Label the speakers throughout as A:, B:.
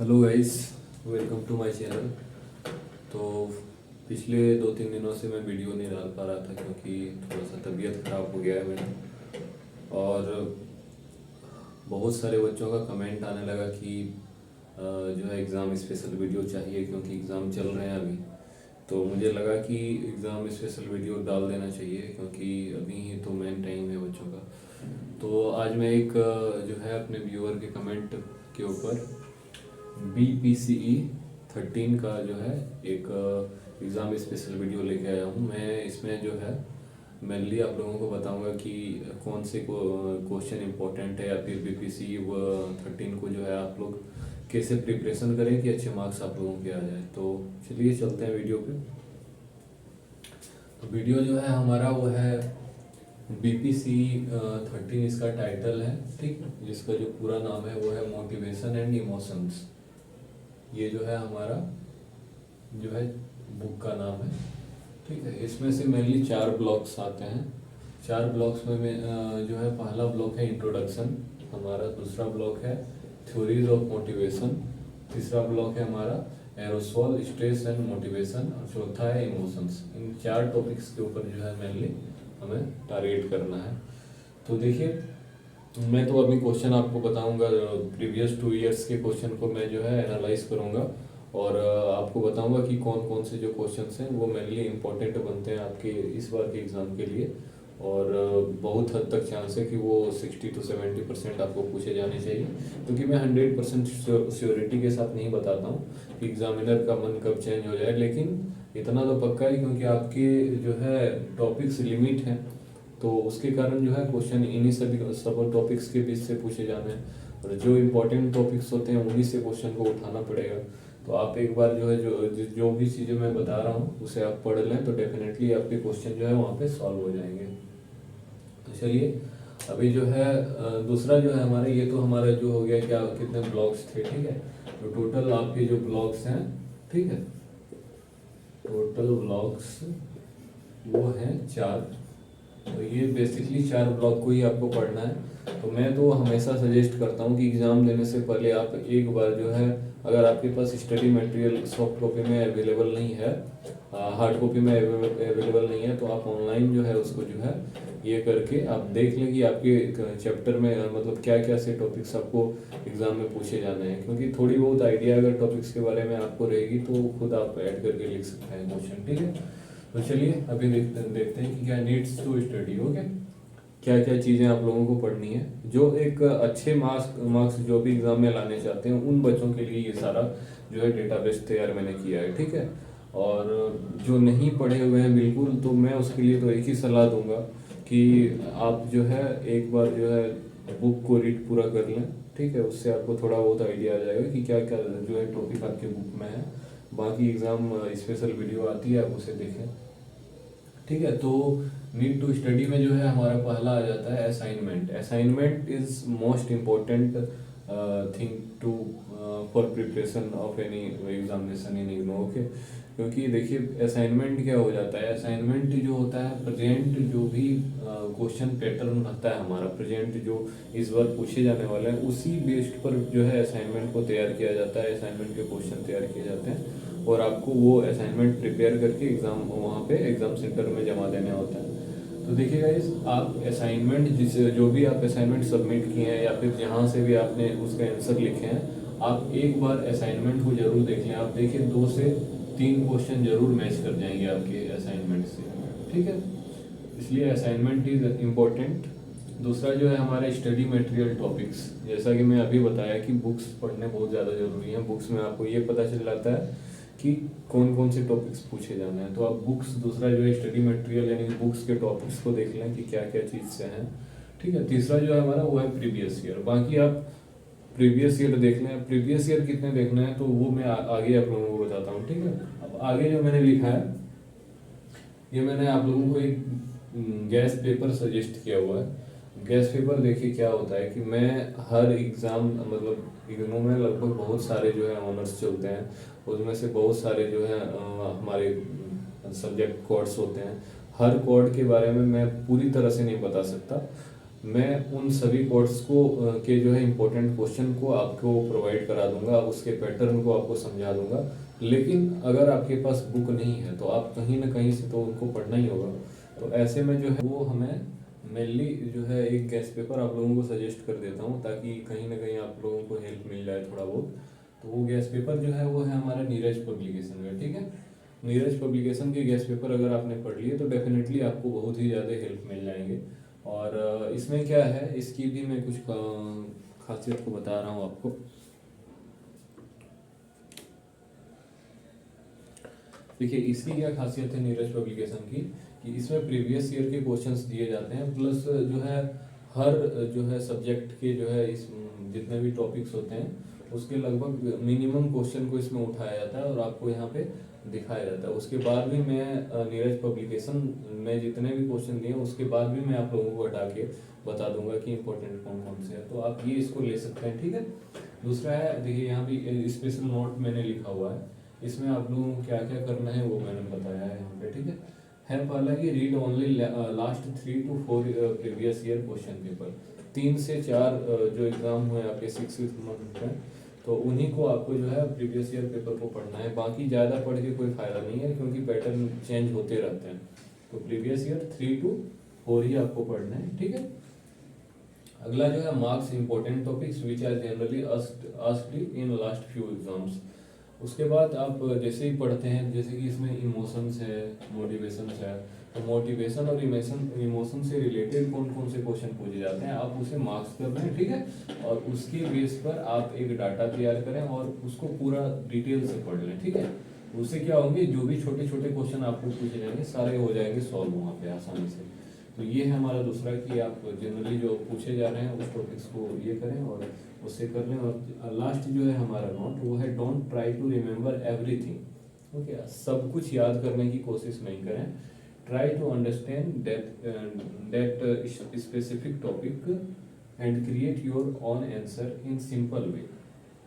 A: Hello guys, welcome to my channel. तो पिछले 2-3 दिनों से मैं वीडियो नहीं डाल पा रहा था क्योंकि थोड़ा सा तबीयत ख़राब हो गया है मेरा। और बहुत सारे बच्चों का कमेंट आने लगा कि जो है एग्ज़ाम स्पेशल वीडियो चाहिए क्योंकि एग्ज़ाम चल रहे हैं अभी। तो मुझे लगा कि एग्ज़ाम स्पेशल वीडियो डाल देना चाहिए क्योंकि अभी ही तो मेन टाइम है बच्चों का। तो आज मैं एक जो है अपने व्यूअर के कमेंट के ऊपर BPCE 13 का जो है एक एग्ज़ाम स्पेशल वीडियो लेके आया हूँ। मैं इसमें जो है मेनली आप लोगों को बताऊंगा कि कौन से क्वेश्चन इंपॉर्टेंट है या फिर BPCE 13 को जो है आप लोग कैसे प्रिपरेशन करें कि अच्छे मार्क्स आप लोगों के आ जाए। तो चलिए चलते हैं वीडियो पे। तो वीडियो जो है हमारा वो है BPCE 13, इसका टाइटल है, ठीक। जिसका जो पूरा नाम है वो है मोटिवेशन एंड इमोशंस। ये जो है हमारा जो है बुक का नाम है, ठीक है। इसमें से मेनली 4 ब्लॉक्स आते हैं। 4 ब्लॉक्स में जो है पहला ब्लॉक है इंट्रोडक्शन हमारा, दूसरा ब्लॉक है थ्योरीज ऑफ मोटिवेशन, तीसरा ब्लॉक है हमारा एरोसोल स्ट्रेस एंड मोटिवेशन, और चौथा है इमोशंस। इन 4 टॉपिक्स के ऊपर जो है मेनली हमें टारगेट करना है। तो देखिए, मैं तो अभी क्वेश्चन आपको बताऊंगा, प्रीवियस 2 ईयर्स के क्वेश्चन को मैं जो है एनालाइज करूंगा और आपको बताऊंगा कि कौन कौन से जो क्वेश्चंस हैं वो मेनली इंपॉर्टेंट बनते हैं आपके इस बार के एग्ज़ाम के लिए। और बहुत हद तक चांस है कि वो 60 to 70% आपको पूछे जाने चाहिए, क्योंकि मैं 100% श्योरिटी के साथ नहीं बताता हूँ कि एग्जामिनर का मन कब चेंज हो जाए, लेकिन इतना तो पक्का है क्योंकि आपके जो है टॉपिक्स लिमिट हैं। तो उसके कारण जो है क्वेश्चन इन्हीं सभी सब टॉपिक्स के बीच से पूछे जाने हैं, और जो इम्पोर्टेंट टॉपिक्स होते हैं उन्हीं से क्वेश्चन को उठाना पड़ेगा। तो आप एक बार जो है जो भी चीज़ें मैं बता रहा हूँ उसे आप पढ़ लें तो डेफिनेटली आपके क्वेश्चन जो है वहाँ पे सॉल्व हो जाएंगे। तो चलिए, अभी जो है दूसरा जो है हमारे, ये तो हमारा जो हो गया क्या कितने ब्लॉक्स थे, ठीक है। तो टोटल आपके जो ब्लॉक्स हैं, ठीक है, टोटल ब्लॉक्स वो हैं 4। तो ये बेसिकली 4 ब्लॉक को ही आपको पढ़ना है। तो मैं तो हमेशा सजेस्ट करता हूँ कि एग्ज़ाम देने से पहले आप एक बार जो है, अगर आपके पास स्टडी मटेरियल सॉफ्ट कॉपी में अवेलेबल नहीं है, हार्ड कॉपी में अवेलेबल नहीं है, तो आप ऑनलाइन जो है उसको जो है ये करके आप देख लें कि आपके चैप्टर में मतलब क्या क्या से टॉपिक्स आपको एग्ज़ाम में पूछे जाने हैं। क्योंकि थोड़ी बहुत आइडिया अगर टॉपिक्स के बारे में आपको रहेगी तो खुद आप ऐड करके लिख सकते हैं क्वेश्चन, ठीक है। तो चलिए अभी देखते हैं कि क्या नीड्स टू स्टडी, ओके, क्या क्या चीज़ें आप लोगों को पढ़नी है। जो एक अच्छे मार्क्स जो भी एग्ज़ाम में लाने चाहते हैं उन बच्चों के लिए ये सारा जो है डेटाबेस तैयार मैंने किया है, ठीक है। और जो नहीं पढ़े हुए हैं बिल्कुल, तो मैं उसके लिए तो एक ही सलाह दूंगा कि आप जो है एक बार जो है बुक को रीड पूरा कर लें, ठीक है। उससे आपको थोड़ा बहुत आइडिया आ जाएगा कि क्या क्या जो है टॉपिक आपके बुक में है। बाकी एग्ज़ाम स्पेशल वीडियो आती है, आप उसे देखें, ठीक है। तो नीड टू स्टडी में जो है हमारा पहला आ जाता है assignment. Assignment is most important thing to for preparation of any examination in IGNOU, okay. क्योंकि देखिए असाइनमेंट क्या हो जाता है, असाइनमेंट जो होता है प्रेजेंट जो भी क्वेश्चन पैटर्न रहता है हमारा, प्रेजेंट जो इस बार पूछे जाने वाले हैं उसी बेस्ड पर जो है असाइनमेंट को तैयार किया जाता है, असाइनमेंट के क्वेश्चन तैयार किए जाते हैं और आपको वो असाइनमेंट प्रिपेयर करके एग्ज़ाम वहाँ पे एग्ज़ाम सेंटर में जमा देने होता है। तो देखिए गाइस, आप असाइनमेंट जो भी आप असाइनमेंट सबमिट किए हैं या फिर जहाँ से भी आपने उसका आंसर लिखे हैं, आप एक बार असाइनमेंट को जरूर देख लें। आप देखिए 2 से 3 क्वेश्चन जरूर मैच कर जाएंगे आपके असाइनमेंट से, ठीक है। इसलिए असाइनमेंट इज इम्पोर्टेंट। दूसरा जो है हमारे स्टडी मटेरियल टॉपिक्स, जैसा कि मैं अभी बताया कि बुक्स पढ़ने बहुत ज़्यादा ज़रूरी हैं। बुक्स में आपको ये पता चल जाता है कि कौन कौन से टॉपिक्स पूछे जाने हैं। तो आप बुक्स, दूसरा जो है स्टडी मटेरियल यानी बुक्स के टॉपिक्स को देख लें कि क्या क्या चीज़ से हैं, ठीक है। तीसरा जो है हमारा वो है प्रीवियस ईयर। बाकी आप प्रीवियस ईयर देख लें, प्रीवियस ईयर कितने देखना है तो वो मैं आगे आप लोगों को बताता हूँ, ठीक है। अब आगे जो मैंने लिखा है, ये मैंने आप लोगों को एक गैस पेपर सजेस्ट किया हुआ है। गैस पेपर देखिए क्या होता है कि मैं हर एग्ज़ाम मतलब इग्नू में लगभग बहुत सारे जो है ऑनर्स चलते हैं, उसमें से बहुत सारे जो है हमारे सब्जेक्ट कोड्स होते हैं। हर कोड के बारे में मैं पूरी तरह से नहीं बता सकता, मैं उन सभी कोर्स को के जो है इम्पोर्टेंट क्वेश्चन को आपको प्रोवाइड करा दूंगा, उसके पैटर्न को आपको समझा दूंगा। लेकिन अगर आपके पास बुक नहीं है तो आप कहीं ना कहीं से तो उनको पढ़ना ही होगा। तो ऐसे में जो है वो हमें मेनली जो है एक गेस्ट पेपर आप लोगों को सजेस्ट कर देता हूँ, ताकि कहीं ना कहीं आप लोगों को हेल्प मिल जाए थोड़ा बहुत। तो वो गेस्ट पेपर जो है वो है हमारा नीरज पब्लिकेशन का, ठीक है। नीरज पब्लिकेशन के गेस्ट पेपर अगर आपने पढ़ लिए तो डेफिनेटली आपको बहुत ही ज़्यादा हेल्प मिल जाएंगे। और इसमें क्या है, इसकी भी मैं कुछ खासियत को बता रहा हूँ आपको। देखिए इसकी क्या खासियत है नीरज पब्लिकेशन की, कि इसमें प्रीवियस ईयर के क्वेश्चंस दिए जाते हैं, प्लस जो है हर जो है सब्जेक्ट के जो है इस जितने भी टॉपिक्स होते हैं उसके लगभग मिनिमम क्वेश्चन को इसमें उठाया जाता है और आपको यहाँ पे दिखाया जाता है। उसके बाद भी मैं नीरज पब्लिकेशन में जितने भी क्वेश्चन दिए उसके बाद भी मैं आप लोगों को हटा के बता दूंगा कि इंपॉर्टेंट कौन कौन से हैं, तो आप ये इसको ले सकते हैं, ठीक है। दूसरा है, देखिए यहाँ भी स्पेशल नोट मैंने लिखा हुआ है, इसमें आप लोगों को क्या क्या करना है वो मैंने बताया है यहाँ पे, ठीक है। पहला कि read only last 3 to 4 previous year question paper. 3 से 4 जो एग्जाम हुए आपके 6 मंथ में, तो उन्हीं को आपको जो है प्रीवियस ईयर पेपर को पढ़ना है। बाकी ज़्यादा पढ़ के कोई फायदा नहीं है, क्योंकि पैटर्न चेंज होते रहते हैं। तो प्रीवियस ईयर 3 to 4 ही आपको पढ़ना है, ठीक है। अगला जो है marks important topics which are generally asked in last few exams. उसके बाद आप जैसे ही पढ़ते हैं, जैसे कि इसमें इमोशंस है, मोटिवेशंस है, तो मोटिवेशन और इमोशन से रिलेटेड कौन कौन से क्वेश्चन पूछे जाते हैं आप उसे मार्क्स कर रहे हैं, ठीक है। और उसके बेस पर आप एक डाटा तैयार करें और उसको पूरा डिटेल से पढ़ लें, ठीक है। उससे क्या होंगे, जो भी छोटे छोटे क्वेश्चन आपको पूछे जाएंगे सारे हो जाएंगे सॉल्व वहाँ पे आसानी से। तो ये है हमारा दूसरा कि आप जनरली जो पूछे जा रहे हैं उस टॉपिक्स को ये करें और उससे कर लें। और लास्ट जो है हमारा नोट वो है don't try to remember everything, okay. सब कुछ याद करने की कोशिश नहीं करें, try to understand that specific topic and create your own answer in simple way,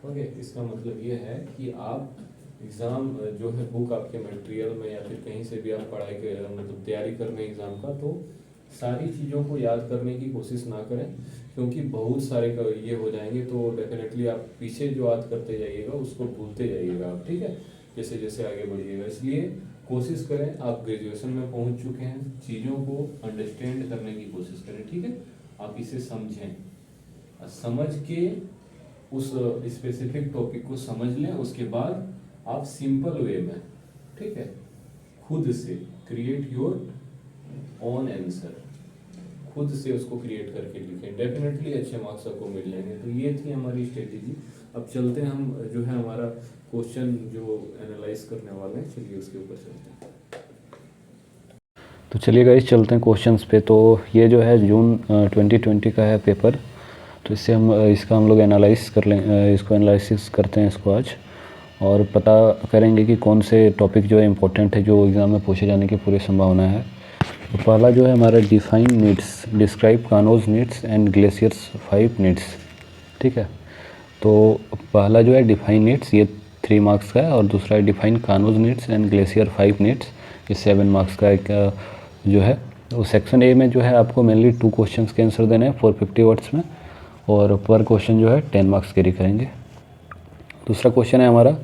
A: okay. इसका मतलब ये है कि आप एग्ज़ाम जो है बुक आपके मटेरियल में या फिर कहीं से भी आप पढ़ाई के मतलब तैयारी कर रहे हैं एग्ज़ाम का, तो सारी चीज़ों को याद करने की कोशिश ना करें, क्योंकि बहुत सारे ये हो जाएंगे तो डेफिनेटली आप पीछे जो याद करते जाइएगा उसको भूलते जाइएगा आप, ठीक है, जैसे जैसे आगे बढ़िएगा। इसलिए कोशिश करें, आप ग्रेजुएशन में पहुंच चुके हैं, चीज़ों को अंडरस्टैंड करने की कोशिश करें, ठीक है। आप इसे समझें, समझ के उस स्पेसिफिक टॉपिक को समझ लें। उसके बाद आप सिंपल वे में, ठीक है, खुद से क्रिएट योर ओन आंसर, खुद से उसको क्रिएट करके लिखें, डेफिनेटली अच्छे मार्क्स आपको मिल जाएंगे। तो ये थी हमारी स्ट्रेटेजी। अब चलते हैं हम जो है हमारा क्वेश्चन जो एनालाइज करने वाले हैं, चलिए उसके ऊपर चलते हैं।
B: तो चलिए गाइस चलते हैं क्वेश्चंस पे। तो ये जो है जून 2020 का है पेपर, तो इससे हम लोग एनालाइज कर लें, इसको एनालिसिस करते हैं इसको आज, और पता करेंगे कि कौन से टॉपिक जो है इम्पोर्टेंट है जो एग्ज़ाम में पूछे जाने की पूरी संभावना है। तो पहला जो है हमारा define needs, describe Kano's needs and Glasser's 5 needs, ठीक है। तो पहला जो है डिफाइन नीड्स, ये 3 मार्क्स का है, और दूसरा है define Kano's needs and Glasser 5 needs, ये 7 मार्क्स का एक जो है। तो सेक्शन ए में जो है आपको मेनली 2 क्वेश्चंस के आंसर देने हैं 450 वर्ड्स में, और पर क्वेश्चन जो है 10 मार्क्स कैरी करेंगे। दूसरा क्वेश्चन है हमारा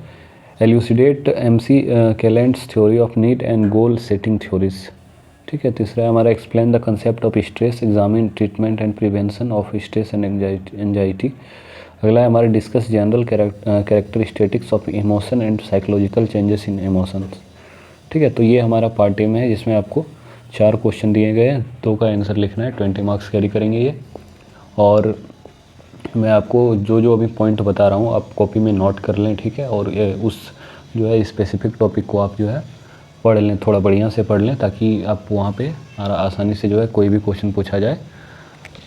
B: elucidate MC Clelland's theory of need and goal setting theories, ठीक है। तीसरा है हमारा explain the concept of stress, examine treatment and prevention of stress and anxiety. अगला है हमारा discuss general characteristics of emotion and psychological changes in emotions, ठीक है। तो ये हमारा पार्ट ए में है, जिसमें आपको 4 क्वेश्चन दिए गए हैं, 2 का आंसर लिखना है, 20 मार्क्स कैरी करेंगे ये। और मैं आपको जो जो अभी पॉइंट बता रहा हूँ आप कॉपी में नोट कर लें, ठीक है। और उस जो है स्पेसिफिक टॉपिक को आप जो है पढ़ लें, थोड़ा बढ़िया से पढ़ लें, ताकि आप वहाँ पे आसानी से जो है कोई भी क्वेश्चन पूछा जाए,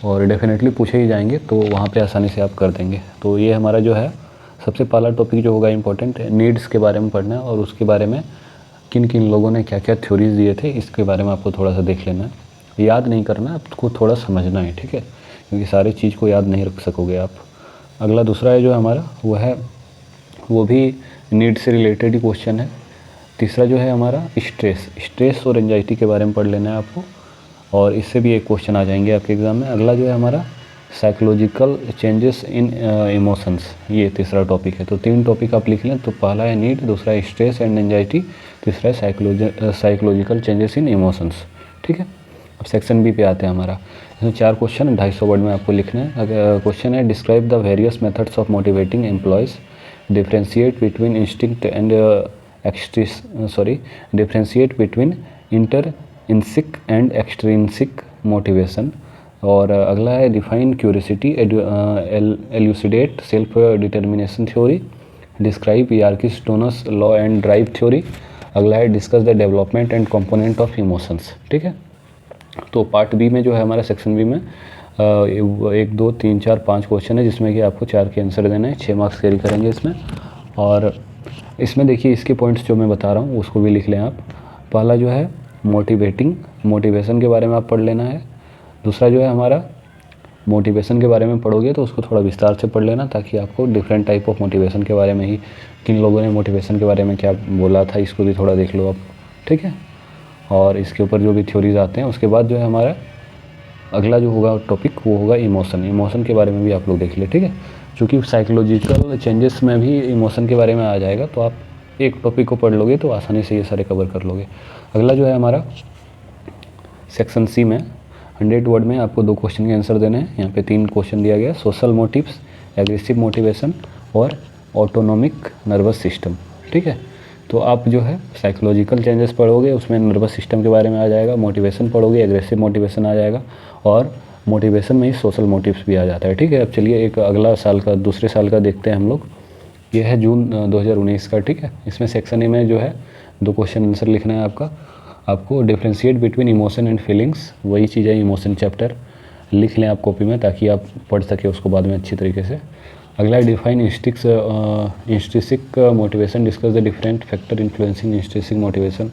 B: और डेफिनेटली पूछे ही जाएंगे, तो वहाँ पे आसानी से आप कर देंगे। तो ये हमारा जो है सबसे पहला टॉपिक जो होगा इम्पोर्टेंट है, नीड्स के बारे में पढ़ना है, और उसके बारे में किन किन लोगों ने क्या क्या थ्योरीज दिए थे इसके बारे में आपको थोड़ा सा देख लेना है। याद नहीं करना, आपको थोड़ा समझना है, ठीक है, क्योंकि सारी चीज़ को याद नहीं रख सकोगे आप। अगला दूसरा है जो हमारा वो भी नीड से रिलेटेड ही क्वेश्चन है। तीसरा जो है हमारा स्ट्रेस और एंजाइटी के बारे में पढ़ लेना है आपको। और इससे भी एक क्वेश्चन आ जाएंगे आपके एग्ज़ाम में। अगला जो है हमारा साइकोलॉजिकल चेंजेस इन इमोशंस, ये तीसरा टॉपिक है। तो 3 टॉपिक आप लिख लें। तो पहला है नीड, दूसरा है स्ट्रेस एंड एंजाइटी, तीसरा है साइकोलॉजिकल चेंजेस इन इमोशंस। ठीक है, अब सेक्शन बी पे आते हैं हमारा। इसमें 4 क्वेश्चन 250 वर्ड में आपको लिखना है। अगर क्वेश्चन है describe the various methods of motivating employees, differentiate between instinct and differentiate between intrinsic and extrinsic motivation. और अगला है define curiosity, elucidate self determination theory, describe Yerkes Dodson law and drive theory. अगला है discuss the development and component of emotions. ठीक है, तो part B में जो है हमारा सेक्शन बी में 1 2 3 4 5 क्वेश्चन है, जिसमें कि आपको 4 के आंसर देने हैं। 6 मार्क्स कैरी करेंगे इसमें। और इसमें देखिए इसके पॉइंट्स जो मैं बता रहा हूँ उसको भी लिख लें आप। पहला जो है मोटिवेशन के बारे में आप पढ़ लेना है। दूसरा जो है हमारा मोटिवेशन के बारे में पढ़ोगे तो उसको थोड़ा विस्तार से पढ़ लेना, ताकि आपको डिफरेंट टाइप ऑफ मोटिवेशन के बारे में ही, किन लोगों ने मोटिवेशन के बारे में क्या बोला था, इसको भी थोड़ा देख लो आप। ठीक है, और इसके ऊपर जो भी थ्योरीज आते हैं। उसके बाद जो है हमारा अगला जो होगा टॉपिक वो होगा इमोशन के बारे में भी आप लोग देख ले। ठीक है, चूँकि साइकोलॉजिकल चेंजेस में भी इमोशन के बारे में आ जाएगा, तो आप एक टॉपिक को पढ़ लोगे तो आसानी से ये सारे कवर कर लोगे। अगला जो है हमारा सेक्शन सी में 100 वर्ड में आपको 2 क्वेश्चन के आंसर देने हैं। यहाँ पे 3 क्वेश्चन दिया गया, सोशल मोटिव्स, एग्रेसिव मोटिवेशन और ऑटोनोमिक नर्वस सिस्टम। ठीक है, तो आप जो है साइकोलॉजिकल चेंजेस पढ़ोगे, उसमें नर्वस सिस्टम के बारे में आ जाएगा। मोटिवेशन पढ़ोगे, एग्रेसिव मोटिवेशन आ जाएगा, और मोटिवेशन में ही सोशल मोटिव्स भी आ जाता है। ठीक है, अब चलिए एक अगला साल का, दूसरे साल का देखते हैं हम लोग। ये है जून 2019 का। ठीक है, इसमें सेक्शन ए में जो है 2 क्वेश्चन आंसर लिखना है आपको differentiate between emotion and feelings, वही चीज़ है इमोशन चैप्टर, लिख लें आप कॉपी में ताकि आप पढ़ सके उसको बाद में अच्छी तरीके से। अगला है define intrinsic motivation, discuss the different factor influencing intrinsic motivation.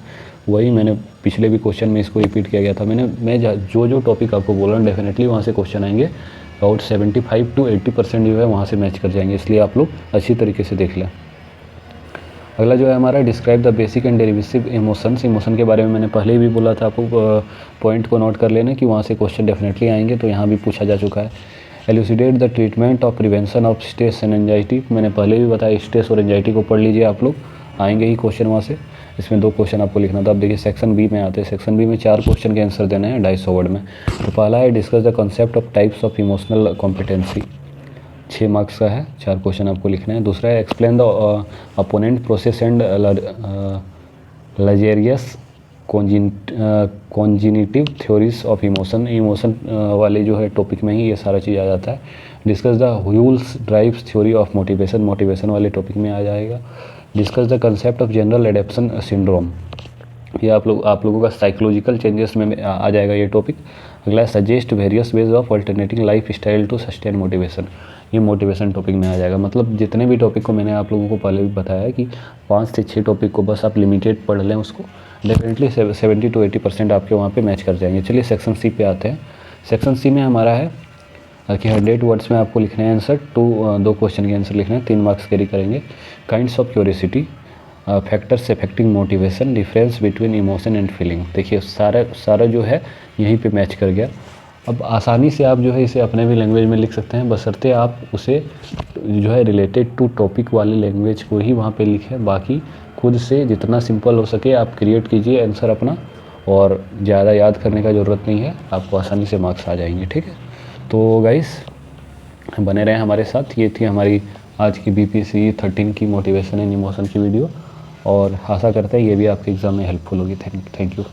B: वही मैंने पिछले भी क्वेश्चन में इसको रिपीट किया गया था। मैं जो टॉपिक आपको बोल रहा हूँ डेफिनेटली वहाँ से क्वेश्चन आएंगे, और 75 to 80% जो है वहाँ से मैच कर जाएंगे, इसलिए आप लोग अच्छी तरीके से देख लें। अगला जो है हमारा describe the basic and derivative emotions. Emotion के बारे में मैंने पहले ही भी बोला था, आपको पॉइंट को नोट कर लेना कि वहाँ से क्वेश्चन डेफिनेटली आएंगे, तो यहाँ भी पूछा जा चुका है। Elucidate the treatment of prevention of stress and anxiety, मैंने पहले भी बताया, स्ट्रेस और एंजाइटी को पढ़ लीजिए आप लोग, आएंगे ही क्वेश्चन वहाँ से। इसमें 2 क्वेश्चन आपको लिखना था। अब देखिए सेक्शन बी में आते हैं। सेक्शन बी में 4 क्वेश्चन के आंसर देने हैं 250 वर्ड में। तो पहला है discuss the concept of types of emotional competency, 6 marks का है, 4 क्वेश्चन आपको लिखना है। दूसरा है explain the opponent process and Lazarus cognitive theories of emotion वाले जो है टॉपिक में ही ये सारा चीज़ आ जाता है। Discuss the Hull's drives theory of motivation वाले टॉपिक में आ जाएगा। Discuss the concept of general adaptation syndrome, ये आप लोगों का साइकोलॉजिकल चेंजेस में आ जाएगा ये टॉपिक। अगला है suggest various ways of alternating life style to sustain motivation, ये मोटिवेशन टॉपिक में आ जाएगा। मतलब जितने भी टॉपिक को मैंने आप लोगों को पहले भी बताया है कि 5 से 6 टॉपिक को बस आप लिमिटेड पढ़ लें, उसको डेफिनेटली 70 to 80% आपके वहाँ पे मैच कर जाएंगे। चलिए सेक्शन सी पे आते हैं। सेक्शन सी में हमारा है कि 100 वर्ड्स में आपको लिखना है आंसर, 2 क्वेश्चन के आंसर लिखना है, 3 मार्क्स कैरी करेंगे। Kinds of curiosity, factors affecting motivation, difference between emotion and feeling. देखिए सारा जो है यहीं पे मैच कर गया। अब आसानी से आप जो है इसे अपने भी लैंग्वेज में लिख सकते हैं, बशर्ते आप उसे जो है रिलेटेड टू टॉपिक वाले लैंग्वेज को ही वहाँ पे लिखें। बाकी खुद से जितना सिंपल हो सके आप क्रिएट कीजिए आंसर अपना, और ज़्यादा याद करने का ज़रूरत नहीं है, आपको आसानी से मार्क्स आ जाएंगे। ठीक है, तो गाइस बने रहें हमारे साथ। ये थी हमारी आज की BPSC 13 की मोटिवेशन एंड इमोशन की वीडियो, और आशा करते हैं ये भी आपके एग्ज़ाम में हेल्पफुल होगी। Thank you.